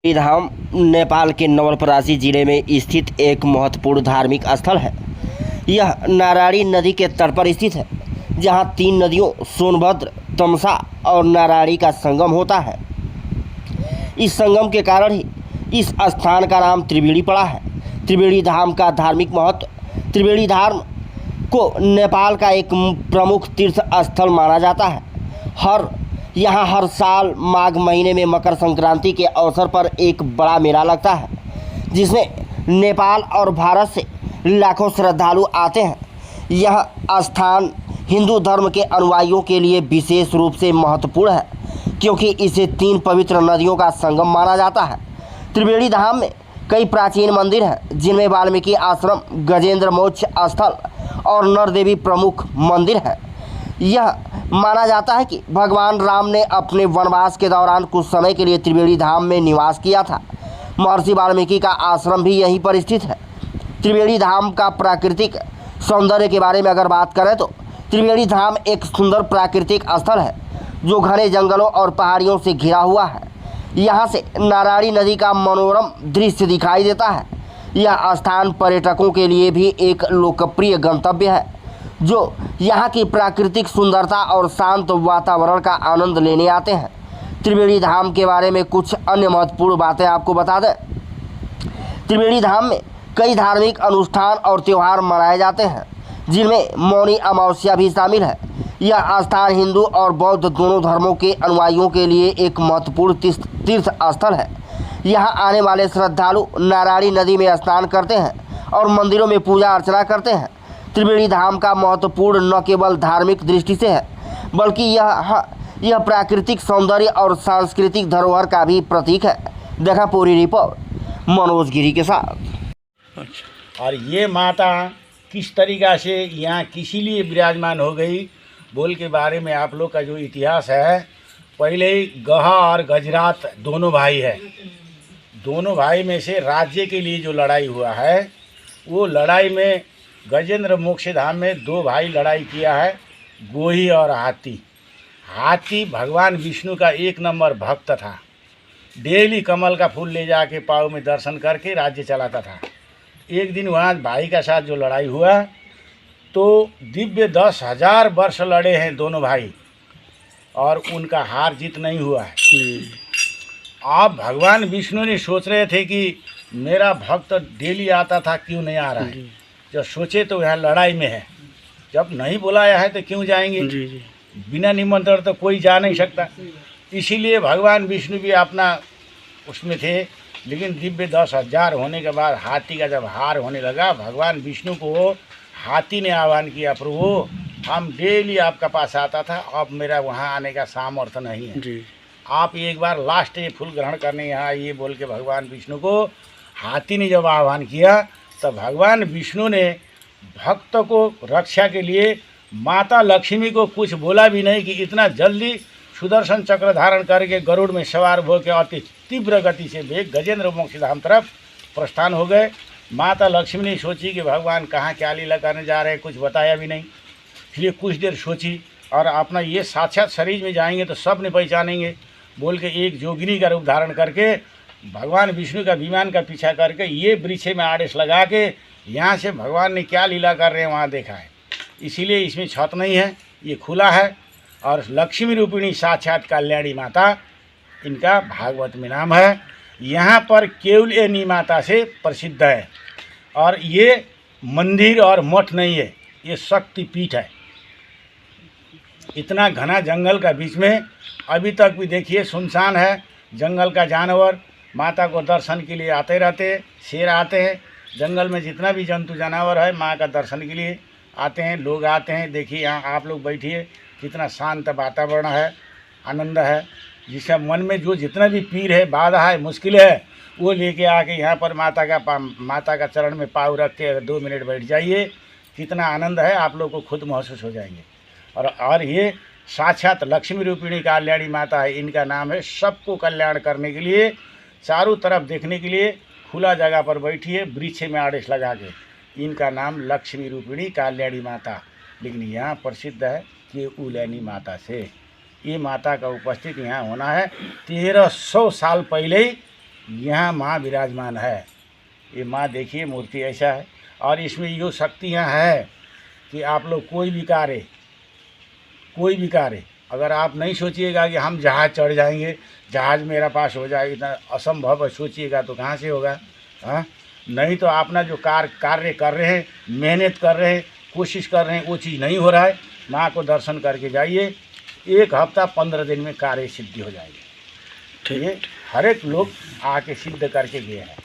ये धाम नेपाल के नवलपरासी जिले में स्थित एक महत्वपूर्ण धार्मिक स्थल है। यह नारायणी नदी के तट पर स्थित है, जहां तीन नदियों सोनभद्र, तमसा और नारायणी का संगम होता है। इस संगम के कारण ही इस स्थान का नाम त्रिवेणी पड़ा है। त्रिवेणी धाम का धार्मिक महत्व। त्रिवेणी धाम को नेपाल का एक प्रमुख तीर्थ स्थल माना जाता है। यहाँ हर साल माघ महीने में मकर संक्रांति के अवसर पर एक बड़ा मेला लगता है, जिसमें नेपाल और भारत से लाखों श्रद्धालु आते हैं। यह स्थान हिंदू धर्म के अनुयायियों के लिए विशेष रूप से महत्वपूर्ण है, क्योंकि इसे तीन पवित्र नदियों का संगम माना जाता है। त्रिवेणी धाम में कई प्राचीन मंदिर हैं, जिनमें वाल्मीकि आश्रम, गजेंद्र मोक्ष स्थल और नरदेवी प्रमुख मंदिर हैं। यह माना जाता है कि भगवान राम ने अपने वनवास के दौरान कुछ समय के लिए त्रिवेणी धाम में निवास किया था। महर्षि वाल्मीकि का आश्रम भी यहीं पर स्थित है। त्रिवेणी धाम का प्राकृतिक सौंदर्य के बारे में अगर बात करें तो त्रिवेणी धाम एक सुंदर प्राकृतिक स्थल है, जो घने जंगलों और पहाड़ियों से घिरा हुआ है। यहाँ से नारायणी नदी का मनोरम दृश्य दिखाई देता है। यह स्थान पर्यटकों के लिए भी एक लोकप्रिय गंतव्य है, जो यहाँ की प्राकृतिक सुंदरता और शांत वातावरण का आनंद लेने आते हैं। त्रिवेणी धाम के बारे में कुछ अन्य महत्वपूर्ण बातें आपको बता दें। त्रिवेणी धाम में कई धार्मिक अनुष्ठान और त्यौहार मनाए जाते हैं, जिनमें मौनी अमावस्या भी शामिल है। यह स्थान हिंदू और बौद्ध दोनों धर्मों के अनुयायियों के लिए एक महत्वपूर्ण तीर्थ स्थल है। यहाँ आने वाले श्रद्धालु नारायणी नदी में स्नान करते हैं और मंदिरों में पूजा अर्चना करते हैं। त्रिवेणी धाम का महत्वपूर्ण न केवल धार्मिक दृष्टि से है, बल्कि यह प्राकृतिक सौंदर्य और सांस्कृतिक धरोहर का भी प्रतीक है। देखा पूरी रिपोर्ट मनोज गिरी के साथ। और ये माता किस तरीक़ा से यहाँ किसी लिए विराजमान हो गई बोल के बारे में आप लोग का जो इतिहास है, पहले ही गहा और गजरात दोनों भाई है। दोनों भाई में से राज्य के लिए जो लड़ाई हुआ है, वो लड़ाई में गजेंद्र मोक्ष धाम में दो भाई लड़ाई किया है, गोही और हाथी। हाथी भगवान विष्णु का एक नंबर भक्त था। डेली कमल का फूल ले जाके पाँव में दर्शन करके राज्य चलाता था। एक दिन वहाँ भाई का साथ जो लड़ाई हुआ, तो दिव्य 10,000 वर्ष लड़े हैं दोनों भाई, और उनका हार जीत नहीं हुआ है। आप भगवान विष्णु ने सोच रहे थे कि मेरा भक्त डेली आता था, क्यों नहीं आ रहा है। जब सोचे तो यहाँ लड़ाई में है, जब नहीं बुलाया है तो क्यों जाएंगे। बिना निमंत्रण तो कोई जा नहीं सकता। इसीलिए भगवान विष्णु भी अपना उसमें थे। लेकिन दिव्य 10,000 होने के बाद हाथी का जब हार होने लगा, भगवान विष्णु को हाथी ने आह्वान किया, प्रभु हम डेली आपका पास आता था, अब मेरा वहाँ आने का सामर्थ्य नहीं है जी। आप एक बार लास्ट ये फूल ग्रहण करने यहाँ आइए बोल के भगवान विष्णु को हाथी ने जब आह्वान किया, तब भगवान विष्णु ने भक्त को रक्षा के लिए माता लक्ष्मी को कुछ बोला भी नहीं कि इतना जल्दी सुदर्शन चक्र धारण करके गरुड़ में सवार होकर अति तीव्र गति से वे गजेंद्र मोक्ष धाम तरफ प्रस्थान हो गए। माता लक्ष्मी ने सोची कि भगवान कहाँ क्या लीला करने जा रहे हैं, कुछ बताया भी नहीं। इसलिए कुछ देर सोची और अपना ये साक्षात शरीर में जाएंगे तो सब ने पहचानेंगे बोल के एक जोगिनी का रूप धारण करके भगवान विष्णु का विमान का पीछा करके ये वृक्ष में आदेश लगा के यहाँ से भगवान ने क्या लीला कर रहे हैं वहाँ देखा है। इसीलिए इसमें छत नहीं है, ये खुला है। और लक्ष्मी रूपिणी साक्षात कल्याणी माता इनका भागवत में नाम है। यहाँ पर केवलिनी माता से प्रसिद्ध है। और ये मंदिर और मठ नहीं है, ये शक्ति पीठ है। इतना घना जंगल का बीच में अभी तक भी देखिए सुनसान है। जंगल का जानवर माता को दर्शन के लिए आते रहते हैं। शेर आते हैं, जंगल में जितना भी जंतु जानवर है माँ का दर्शन के लिए आते हैं, लोग आते हैं। देखिए यहाँ आप लोग बैठिए, कितना शांत वातावरण है, आनंद है। जिसका मन में जो जितना भी पीर है, बाधा है, मुश्किल है, वो लेके आके यहाँ पर माता का चरण में पाँव रख के 2 मिनट बैठ जाइए। कितना आनंद है, आप लोग को खुद महसूस हो जाएंगे। और ये साक्षात लक्ष्मी रूपिणी कल्याणी माता है। इनका नाम है सबको कल्याण करने के लिए, चारों तरफ देखने के लिए खुला जगह पर बैठिए वृक्ष में आदेश लगा के। इनका नाम लक्ष्मी रूपिणी कल्याणी माता, लेकिन यहाँ प्रसिद्ध है कि उलैनी माता से। ये माता का उपस्थित यहाँ होना है। 1300 साल पहले ही यहाँ माँ विराजमान है। ये माँ देखिए, मूर्ति ऐसा है, और इसमें यो शक्तियाँ है कि आप लोग कोई भी कार्य अगर आप नहीं सोचिएगा कि हम जहाज़ चढ़ जाएंगे, जहाज़ मेरा पास हो जाएगा, इतना असंभव है, सोचिएगा तो कहाँ से होगा। हाँ, नहीं तो अपना जो कार्य कर रहे हैं, मेहनत कर रहे हैं, कोशिश कर रहे हैं, वो चीज़ नहीं हो रहा है, माँ को दर्शन करके जाइए। 1 हफ्ता 15 दिन में कार्य सिद्धि हो जाएगी। ये हर एक लोग आके सिद्ध करके गए हैं।